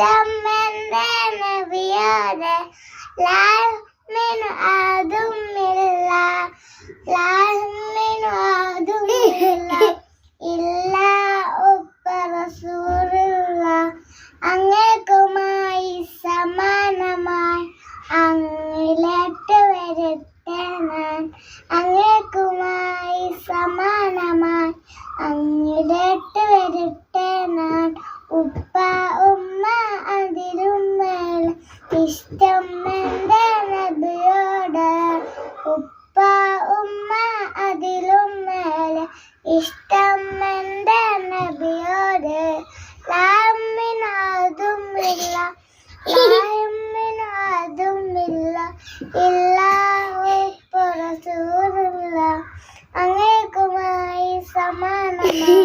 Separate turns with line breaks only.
ഇഷ്ടം എന്റെ നബിയോട് ലാമിനു അതുമില്ല ലാമിനു അതുമില്ല ഇല്ല ഉപ്പ റസൂലുള്ള അങ്ങേക്കുമായി സമാനമായി അങ്ങിലേക്ക് വരട്ടെ ഞാൻ അങ്ങേക്കുമായി സമാനമായി അങ്ങിലേക്ക് വരട്ടെ ഞാൻ ഉപ്പ ഉമ്മ അതിലും മേൽ ഇഷ്ടം എന്റെ നബിയോട് ഉപ്പ ഉമ്മ അതിലും മേൽ ഇഷ്ടം എന്റെ നബിയോട് ലാമിനു അതുമില്ല ലാമിനു അതുമില്ല ഇല്ല ഉപ്പ റസൂലുള്ള അങ്ങേക്കുമായി സമാനമായി